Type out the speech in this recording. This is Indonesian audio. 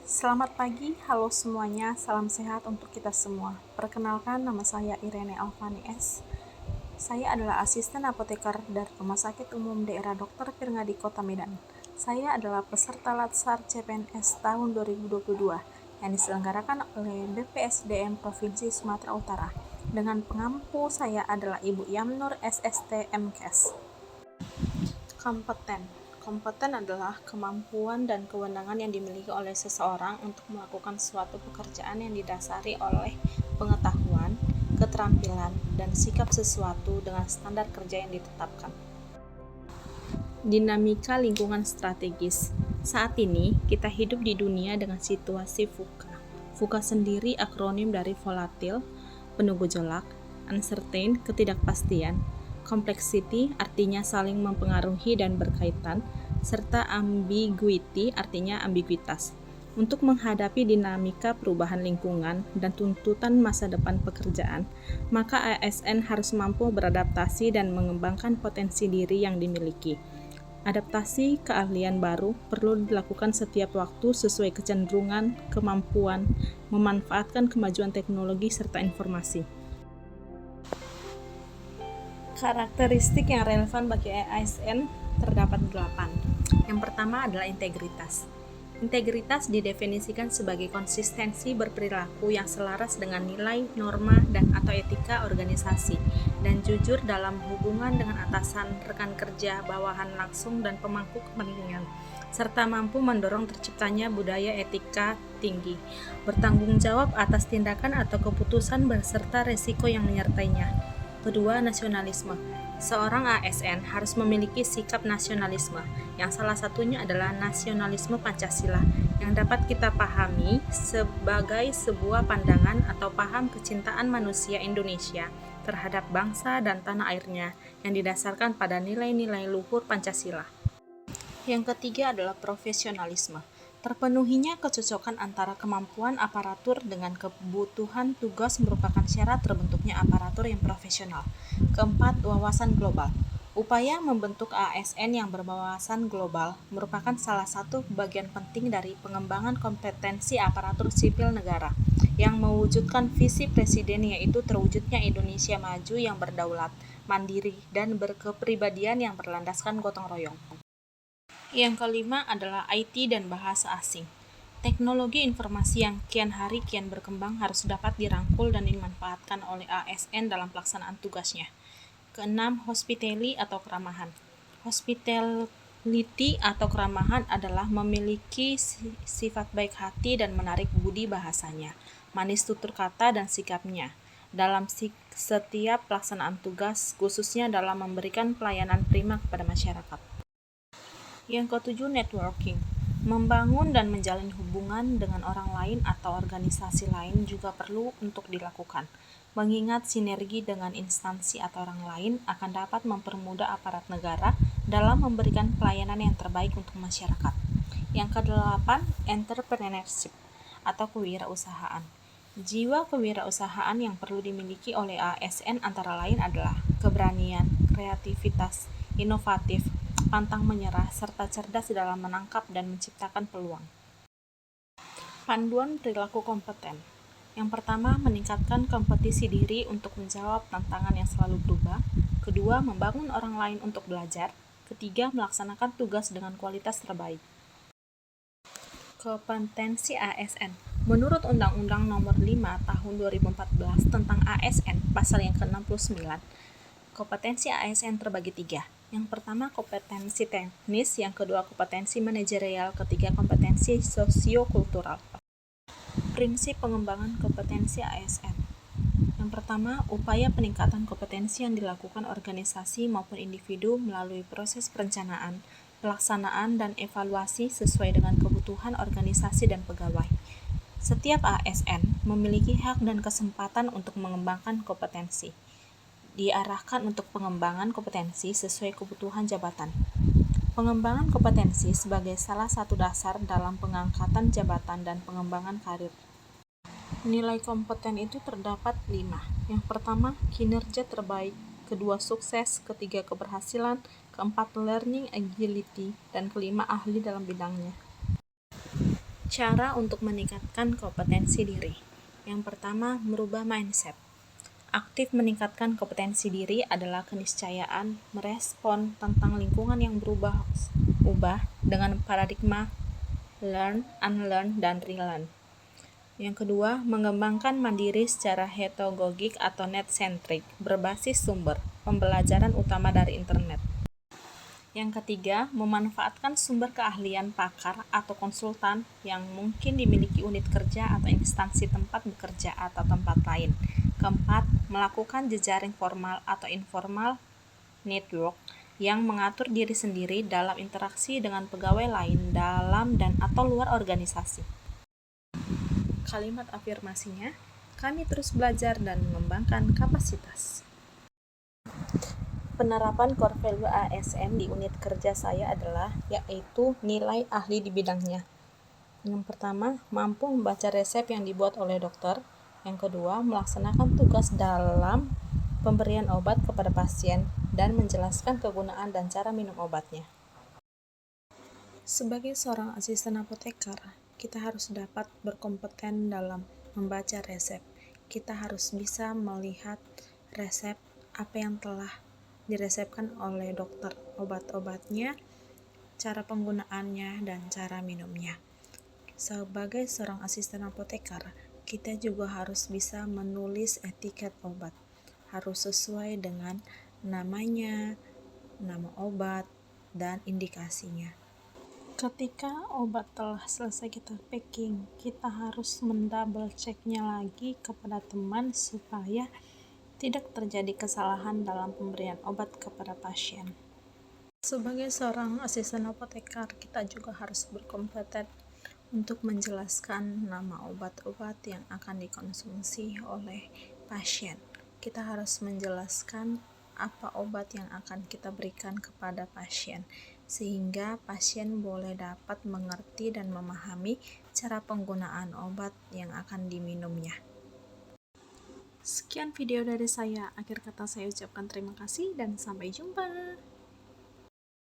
Selamat pagi, halo semuanya, salam sehat untuk kita semua. Perkenalkan, nama saya Irene Alfani S. Saya adalah asisten apoteker dari Rumah Sakit Umum Daerah Dr. Pirngadi Kota Medan. Saya adalah peserta Latsar CPNS tahun 2022 yang diselenggarakan oleh BPSDM Provinsi Sumatera Utara. Dengan pengampu saya adalah Ibu Yamnur SST MKes. Kompeten adalah kemampuan dan kewenangan yang dimiliki oleh seseorang untuk melakukan suatu pekerjaan yang didasari oleh pengetahuan, keterampilan, dan sikap sesuatu dengan standar kerja yang ditetapkan. Dinamika lingkungan strategis. Saat ini, kita hidup di dunia dengan situasi VUCA. VUCA sendiri akronim dari volatil, penuh gejolak, uncertain, ketidakpastian, complexity artinya saling mempengaruhi dan berkaitan, serta ambiguity artinya ambiguitas. Untuk menghadapi dinamika perubahan lingkungan dan tuntutan masa depan pekerjaan, maka ASN harus mampu beradaptasi dan mengembangkan potensi diri yang dimiliki. Adaptasi keahlian baru perlu dilakukan setiap waktu sesuai kecenderungan, kemampuan, memanfaatkan kemajuan teknologi serta informasi. Karakteristik yang relevan bagi ASN terdapat 8. Yang pertama adalah integritas. Integritas didefinisikan sebagai konsistensi berperilaku yang selaras dengan nilai, norma, dan atau etika organisasi, dan jujur dalam hubungan dengan atasan, rekan kerja, bawahan langsung, dan pemangku kepentingan, serta mampu mendorong terciptanya budaya etika tinggi, bertanggung jawab atas tindakan atau keputusan beserta resiko yang menyertainya. Kedua, nasionalisme. Seorang ASN harus memiliki sikap nasionalisme, yang salah satunya adalah nasionalisme Pancasila, yang dapat kita pahami sebagai sebuah pandangan atau paham kecintaan manusia Indonesia terhadap bangsa dan tanah airnya, yang didasarkan pada nilai-nilai luhur Pancasila. Yang ketiga adalah profesionalisme. Terpenuhinya kecocokan antara kemampuan aparatur dengan kebutuhan tugas merupakan syarat terbentuknya aparatur yang profesional. Keempat, wawasan global. Upaya membentuk ASN yang berwawasan global merupakan salah satu bagian penting dari pengembangan kompetensi aparatur sipil negara yang mewujudkan visi presiden, yaitu terwujudnya Indonesia maju yang berdaulat, mandiri, dan berkepribadian yang berlandaskan gotong royong. Yang kelima adalah IT dan bahasa asing. Teknologi informasi yang kian hari kian berkembang harus dapat dirangkul dan dimanfaatkan oleh ASN dalam pelaksanaan tugasnya. Keenam, hospitality atau keramahan. Hospitality atau keramahan adalah memiliki sifat baik hati dan menarik budi bahasanya, manis tutur kata dan sikapnya dalam setiap pelaksanaan tugas, khususnya dalam memberikan pelayanan prima kepada masyarakat. Yang ketujuh, networking. Membangun dan menjalin hubungan dengan orang lain atau organisasi lain juga perlu untuk dilakukan, mengingat sinergi dengan instansi atau orang lain akan dapat mempermudah aparat negara dalam memberikan pelayanan yang terbaik untuk masyarakat. Yang kedelapan, entrepreneurship atau kewirausahaan. Jiwa kewirausahaan yang perlu dimiliki oleh ASN antara lain adalah keberanian, kreativitas, inovatif, pantang menyerah, serta cerdas dalam menangkap dan menciptakan peluang. Panduan perilaku kompeten. Yang pertama, meningkatkan kompetisi diri untuk menjawab tantangan yang selalu berubah. Kedua, membangun orang lain untuk belajar. Ketiga, melaksanakan tugas dengan kualitas terbaik. Kompetensi ASN. Menurut Undang-Undang Nomor 5 Tahun 2014 tentang ASN, pasal yang ke-69, kompetensi ASN terbagi 3. Yang pertama, kompetensi teknis, yang kedua, kompetensi manajerial, ketiga, kompetensi sosiokultural. Prinsip pengembangan kompetensi ASN. Yang pertama, upaya peningkatan kompetensi yang dilakukan organisasi maupun individu melalui proses perencanaan, pelaksanaan, dan evaluasi sesuai dengan kebutuhan organisasi dan pegawai. Setiap ASN memiliki hak dan kesempatan untuk mengembangkan kompetensi. Diarahkan untuk pengembangan kompetensi sesuai kebutuhan jabatan. Pengembangan kompetensi sebagai salah satu dasar dalam pengangkatan jabatan dan pengembangan karir. Nilai kompeten itu terdapat 5. Yang pertama, kinerja terbaik. Kedua, sukses. Ketiga, keberhasilan. Keempat, learning agility. Dan kelima, ahli dalam bidangnya. Cara untuk meningkatkan kompetensi diri. Yang pertama, merubah mindset. Aktif meningkatkan kompetensi diri adalah keniscayaan merespon tentang lingkungan yang berubah dengan paradigma learn, unlearn, dan relearn. Yang kedua, mengembangkan mandiri secara heterogogik atau net-centric, berbasis sumber, pembelajaran utama dari internet. Yang ketiga, memanfaatkan sumber keahlian pakar atau konsultan yang mungkin dimiliki unit kerja atau instansi tempat bekerja atau tempat lain. Keempat, melakukan jejaring formal atau informal network yang mengatur diri sendiri dalam interaksi dengan pegawai lain dalam dan atau luar organisasi. Kalimat afirmasinya, kami terus belajar dan mengembangkan kapasitas. Penerapan core value ASN di unit kerja saya adalah yaitu nilai ahli di bidangnya. Yang pertama, mampu membaca resep yang dibuat oleh dokter. Yang kedua, melaksanakan tugas dalam pemberian obat kepada pasien dan menjelaskan kegunaan dan cara minum obatnya. Sebagai seorang asisten apoteker, kita harus dapat berkompeten dalam membaca resep. Kita harus bisa melihat resep apa yang telah diresepkan oleh dokter, obat-obatnya, cara penggunaannya, dan cara minumnya. Sebagai seorang asisten apoteker, kita juga harus bisa menulis etiket obat. Harus sesuai dengan namanya, nama obat, dan indikasinya. Ketika obat telah selesai kita packing, kita harus mendouble checknya lagi kepada teman supaya tidak terjadi kesalahan dalam pemberian obat kepada pasien. Sebagai seorang asisten apoteker, kita juga harus berkompeten untuk menjelaskan nama obat-obat yang akan dikonsumsi oleh pasien. Kita harus menjelaskan apa obat yang akan kita berikan kepada pasien, sehingga pasien boleh dapat mengerti dan memahami cara penggunaan obat yang akan diminumnya. Sekian video dari saya. Akhir kata saya ucapkan terima kasih dan sampai jumpa.